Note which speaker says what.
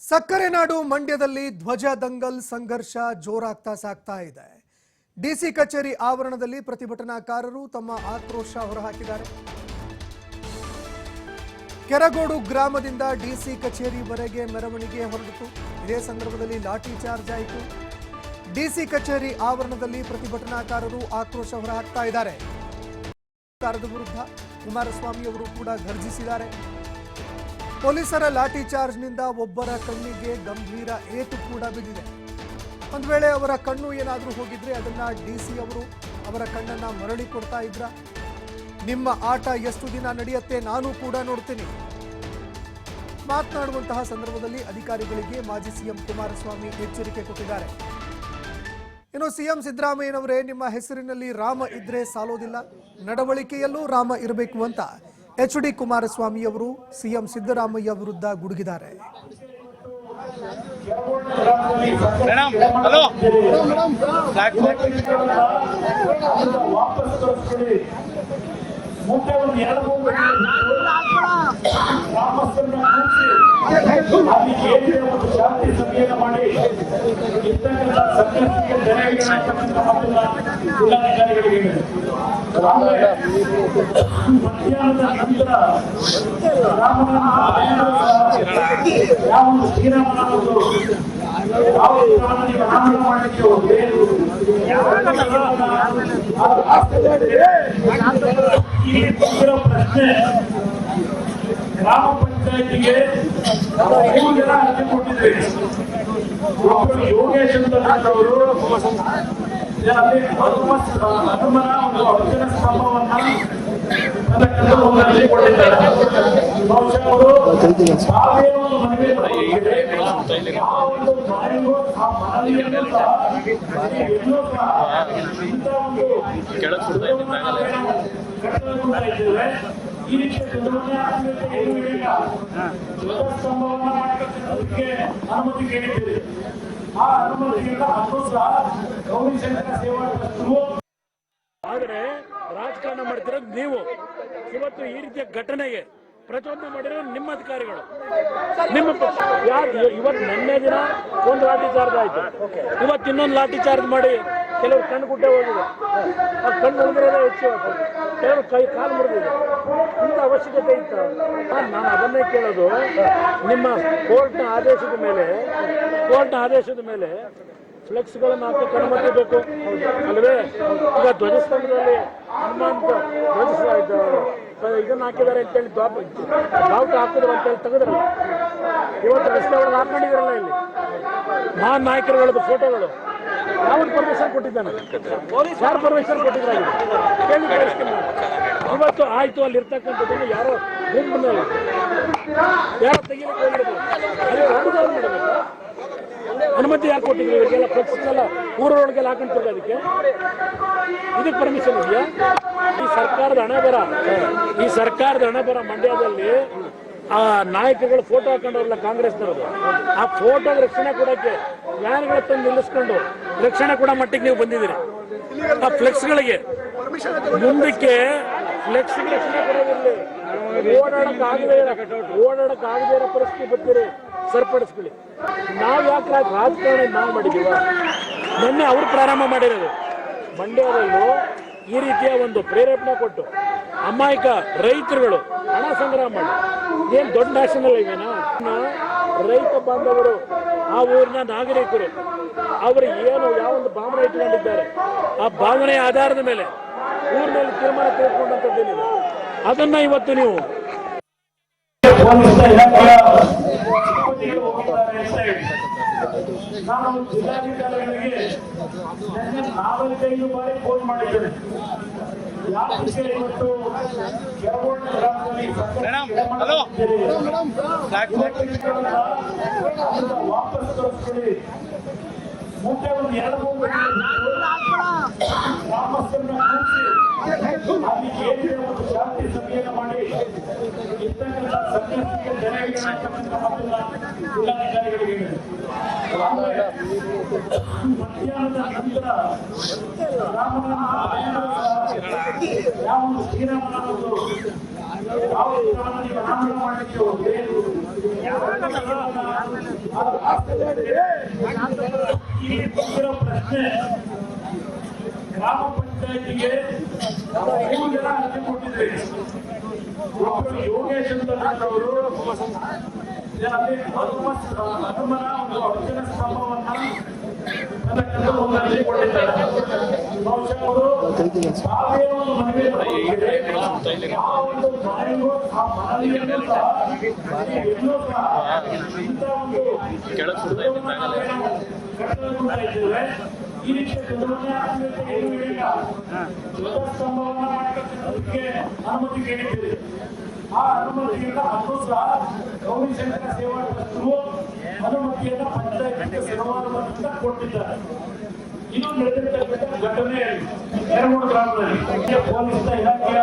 Speaker 1: ಸಕ್ಕರೆ ನಾಡು ಮಂಡ್ಯದಲ್ಲಿ ಧ್ವಜ ದಂಗಲ್ ಸಂಘರ್ಷ ಜೋರಾಗ್ತಾ ಸಾಗ್ತಾ ಇದೆ. ಡಿಸಿ ಕಚೇರಿ ಆವರಣದಲ್ಲಿ ಪ್ರತಿಭಟನಾಕಾರರು ತಮ್ಮ ಆಕ್ರೋಶ ಹೊರಹಾಕಿದ್ದಾರೆ. ಕೆರಗೋಡು ಗ್ರಾಮದಿಂದ ಡಿಸಿ ಕಚೇರಿವರೆಗೆ ಮೆರವಣಿಗೆ ಹೊರಟಿತು. ಇದೇ ಸಂದರ್ಭದಲ್ಲಿ ಲಾಠಿ ಚಾರ್ಜ್ ಆಯಿತು. ಡಿಸಿ ಕಚೇರಿ ಆವರಣದಲ್ಲಿ ಪ್ರತಿಭಟನಾಕಾರರು ಆಕ್ರೋಶ ಹೊರಹಾಕ್ತಾ ಇದ್ದಾರೆ. ಸರ್ಕಾರದ ವಿರುದ್ಧ ಕುಮಾರಸ್ವಾಮಿ ಅವರು ಕೂಡ ಘರ್ಜಿಸಿದ್ದಾರೆ. ಪೊಲೀಸರ ಲಾಠಿ ಚಾರ್ಜ್ನಿಂದ ಒಬ್ಬರ ಕಣ್ಣಿಗೆ ಗಂಭೀರ ಏಟು ಕೂಡ ಬಿದ್ದಿದೆ. ಒಂದು ವೇಳೆ ಅವರ ಕಣ್ಣು ಏನಾದರೂ ಹೋಗಿದ್ರೆ ಅದನ್ನ ಡಿಸಿ ಅವರು ಅವರ ಕಣ್ಣನ್ನ ಮರಳಿ ಕೊಡ್ತಾ ಇದ್ರ. ನಿಮ್ಮ ಆಟ ಎಷ್ಟು ದಿನ ನಡೆಯುತ್ತೆ ನಾನು ಕೂಡ ನೋಡ್ತೀನಿ. ಮಾತನಾಡುವಂತಹ ಸಂದರ್ಭದಲ್ಲಿ ಅಧಿಕಾರಿಗಳಿಗೆ ಮಾಜಿ ಸಿಎಂ ಕುಮಾರಸ್ವಾಮಿ ಎಚ್ಚರಿಕೆ ಕೊಟ್ಟಿದ್ದಾರೆ. ಇನ್ನು ಸಿಎಂ ಸಿದ್ದರಾಮಯ್ಯನವರೇ, ನಿಮ್ಮ ಹೆಸರಿನಲ್ಲಿ ರಾಮ ಇದ್ರೆ ಸಾಲೋದಿಲ್ಲ, ನಡವಳಿಕೆಯಲ್ಲೂ ರಾಮ ಇರಬೇಕು ಅಂತ ಎಚ್.ಡಿ. ಕುಮಾರಸ್ವಾಮಿ ಅವರು ಸಿಎಂ ಸಿದ್ದರಾಮಯ್ಯ ವಿರುದ್ಧ ಗುಡುಗಿದ್ದಾರೆ.
Speaker 2: ಮಧ್ಯಾಹ್ನದ ನಂತರ ಪ್ರಶ್ನೆ, ಗ್ರಾಮ ಪಂಚಾಯತಿಗೆ 3 ಜನ ಅರ್ಜಿ ಕೊಟ್ಟಿದ್ದೇವೆ. ಒಬ್ಬರು ಯೋಗೇಶ್ ಅಂತ ಅವರು ಹನುಮನ ಒಂದು ಅರ್ಜುನ ಸ್ತಂಭವನ್ನ ಕೊಟ್ಟಿದ್ದಾರೆ. ಬಹುಶಃ ಅವರು ಯಾವುದೇ ಒಂದು ಮನವಿ ಈ ರೀತಿಯ ಸ್ತಂಭವನ್ನ ಮಾಡಲಿಕ್ಕೆ ಅನುಮತಿ ಕೇಳಿದ್ದೇವೆ. ಆ ಅನುಮತಿಯಿಂದ ಅದು ಸಹ ಗೌರಿಶಂಕರ ಸೇವಾ ಟ್ರಸ್ಟ್ರು.
Speaker 3: ಆದರೆ ರಾಜಕಾರಣ ಮಾಡ್ತಿರೋದು ನೀವು. ಇವತ್ತು ಈ ರೀತಿಯ ಘಟನೆಗೆ ಪ್ರಚೋದನೆ ಮಾಡಿರೋ ನಿಮ್ಮ ಅಧಿಕಾರಿಗಳು, ನಿಮ್ಮ ಇವತ್ತು ನಿನ್ನೆ ದಿನ ಒಂದು ಲಾಠಿ ಚಾರ್ಜ್ ಆಯ್ತು, ಇವತ್ತು ಇನ್ನೊಂದು ಲಾಠಿ ಚಾರ್ಜ್ ಮಾಡಿ ಕೆಲವರು ಕಣ್ಣು ಗುಡ್ಡೆ ಹೋಗಿದೆ. ಆ ಕಣ್ಣು ಮುರಿದಿರೋದೇ ಹೆಚ್ಚು, ಕೆಲವರು ಕೈ ಕಾಲು ಮುರಿದಿದೆ. ಇಂಥ ಅವಶ್ಯಕತೆ ಇತ್ತು. ನಾನು ಅದನ್ನೇ ಕೇಳೋದು, ನಿಮ್ಮ ಕೋರ್ಟ್ನ ಆದೇಶದ ಮೇಲೆ ಫ್ಲೆಕ್ಸ್ಗಳನ್ನು ಹಾಕಕ್ಕೆ ಅನುಮತಿ ಬೇಕು ಅಲ್ವೇ? ಈಗ ಧ್ವಜಸ್ತಂಭದಲ್ಲಿ ಹನುಮಂತ ಇದನ್ನ ಹಾಕಿದ್ದಾರೆ ಅಂತೇಳಿ ಬಾವುಟ ಹಾಕಿದ್ರು ಅಂತೇಳಿ ತೆಗೆದ್ರಲ್ಲ. ಇವತ್ತು ರಸ್ತೆ ಒಳಗೆ ಹಾಕೊಂಡಿದ್ರಲ್ಲ, ಇಲ್ಲಿ ಮಹಾನ್ ನಾಯಕರುಗಳದ್ದು ಫೋಟೋಗಳು ಯಾವ್ದು ಪರ್ಮಿಷನ್ ಕೊಟ್ಟಿದ್ದಾನೆ? ಯಾರು ಪರ್ಮಿಷನ್ ಕೊಟ್ಟಿದ್ರಾಗಿದೆ ಕೇಳಿ ಕಳಿಸ್ತೀನಿ. ಇವತ್ತು ಆಯ್ತು, ಅಲ್ಲಿ ಇರ್ತಕ್ಕಂಥದ್ದನ್ನು ಯಾರೋ ಗುಂಪಿನಲ್ಲಿ ಯಾರೋ ತೆಗಿಲಿಕ್ಕೆ ಹೋಗಿರ್ಬೋದು, ಅನುಮತಿ ಯಾರು ಕೊಟ್ಟಿದ್ರು? ಇವರಿಗೆಲ್ಲ ಫ್ಲೆಕ್ಸ್ಗೆಲ್ಲ ಊರೊಳಗೆಲ್ಲ ಹಾಕೊಂಡು ಅದಕ್ಕೆ ಇದಕ್ಕೆ ಪರ್ಮಿಷನ್ ಇದೆಯಾ? ಈ ಸರ್ಕಾರದ ಹಣ ಬರ ಮಂಡ್ಯದಲ್ಲಿ ಆ ನಾಯಕರುಗಳು ಫೋಟೋ ಹಾಕೊಂಡವ್ರಲ್ಲ ಕಾಂಗ್ರೆಸ್ನವರು, ಆ ಫೋಟೋಗೆ ರಕ್ಷಣೆ ಕೊಡೋಕ್ಕೆ ವ್ಯಾನ್ಗಳ ತಂದು ನಿಲ್ಲಿಸ್ಕೊಂಡು ರಕ್ಷಣೆ ಕೊಡೋ ಮಟ್ಟಿಗೆ ನೀವು ಬಂದಿದ್ದೀರಿ. ಆ ಫ್ಲೆಕ್ಸ್ಗಳಿಗೆ ಮುಂದಕ್ಕೆ ಫ್ಲೆಕ್ಸ್ ರಕ್ಷಣೆ ಕೊಡೋದಿರಲಿ, ಓಡಾಡಕ್ಕಾಗದೇ ಇರೋ ಪರಿಸ್ಥಿತಿ ಬರ್ತೀರಿ, ಸರಿಪಡಿಸ್ಕೊಳ್ಳಿ. ನಾವು ಯಾಕೆ ರಾಜಕಾರಣ ನಾವು ಮಾಡಿದೀವ? ಮೊನ್ನೆ ಅವರು ಪ್ರಾರಂಭ ಮಾಡಿರೋದು. ಮಂಡ್ಯದಲ್ಲೂ ಈ ರೀತಿಯ ಒಂದು ಪ್ರೇರೇಪಣೆ ಕೊಟ್ಟು ಅಮಾಯಕ ರೈತರುಗಳು ಹಣ ಸಂಗ್ರಹ ಮಾಡಿ, ಏನು ದೊಡ್ಡ ನ್ಯಾಷನಲ್ ಹೈವೇನಾ? ರೈತ ಬಾಂಧವರು, ಆ ಊರಿನ ನಾಗರಿಕರು ಅವರು ಏನು ಯಾವೊಂದು ಭಾವನೆ ಇಟ್ಕೊಂಡಿದ್ದಾರೆ, ಆ ಭಾವನೆಯ ಆಧಾರದ ಮೇಲೆ ಊರಿನಲ್ಲಿ ತೀರ್ಮಾನ ತೆಗೆದುಕೊಂಡಂಥದ್ದೇನಿದೆ ಅದನ್ನ ಇವತ್ತು ನೀವು
Speaker 2: ನಾನು ಜಿಲ್ಲಾಧಿಕಾರಿಗಳಿಗೆ 4-5 ಬಾರಿ ಫೋನ್ ಮಾಡಿದ್ದೇನೆ. ಯಾಕೆ ಇವತ್ತು ಕೆರಗೋಡು ಗ್ರಾಮದಲ್ಲಿ ವಾಪಸ್ ತರಿಸ್ಕೊಳ್ಳಿ, ಮುಂದೆ ಒಂದು 2-3 ಗ್ರಾಮಸ್ಥರನ್ನ ಕೂರಿಸಿ ಅಲ್ಲಿ ಏನಿದೆ ಒಂದು ಶಾಂತಿ ಸಭೆಯನ್ನು ಮಾಡಿ ಇರ್ತಕ್ಕಂಥ ಸಂಕಷ್ಟಕ್ಕೆ ಜನರಿಗೆ ಜಿಲ್ಲಾಧಿಕಾರಿಗಳಿಗೆ ಮಧ್ಯಾಹ್ನದ ನಂತರ ಯಾವ ಶ್ರೀರಾಮನ ಮಾಡಲಿಕ್ಕೆ ಇಲ್ಲಿ ಬಂದಿರೋ ಪ್ರಶ್ನೆ, ಗ್ರಾಮ ಪಂಚಾಯತಿಗೆ 3 ಜನ ಅರ್ಜಿ ಕೊಟ್ಟಿದ್ರಿ. ಒಬ್ಬರು ಯೋಗೇಶ್ ಅಂತ ಅವರು ಅಲ್ಲಿ ಹನುಮನ ಒಂದು ಅರ್ಜುನ ಸ್ತಂಭವನ್ನ ಒಂದು ಅರ್ಜಿ ಕೊಟ್ಟಿದ್ದಾರೆ. ಬಹುಶಃ ಅವರು ತಾವೇ ಒಂದು ಮನವಿ ಮಾಡಿದ್ದಾರೆ. ಆ ಒಂದು ಮನವಿಗೂ ಆ ಮನವಿಯನ್ನು ಸಹ ಎಲ್ಲೂ ಸಹ ಇಂಥ ಒಂದು ಕಟ್ಟಡವನ್ನು ಇದ್ದೇವೆ. ಈ ರೀತಿಯ ಬದಲಾವಣೆ ಏನು ಇಲ್ಲ. ಧ್ವಜಸ್ತಂಭವನ್ನ ಮಾಡಲಿಕ್ಕೆ ಅನುಮತಿ ಕೇಳಿದ್ದೀರಿ. ಆ ಅನುಮತಿಯಿಂದ ಅದು ಸಹ ಗೌರಿಶಂಕರ ಸೇವಾ ಟ್ರಸ್ಟ್ರು ಅನುಮತಿಯನ್ನು ಪಂಚಾಯತ್ಗೆ ಶನಿವಾರದಿಂದ ಕೊಟ್ಟಿದ್ದಾರೆ. ಇದು ನಡೆದಿರ್ತಕ್ಕಂಥ ಘಟನೆ 2 ಗ್ರಾಮದಲ್ಲಿ ಪೊಲೀಸ್ ಇಲಾಖೆಯ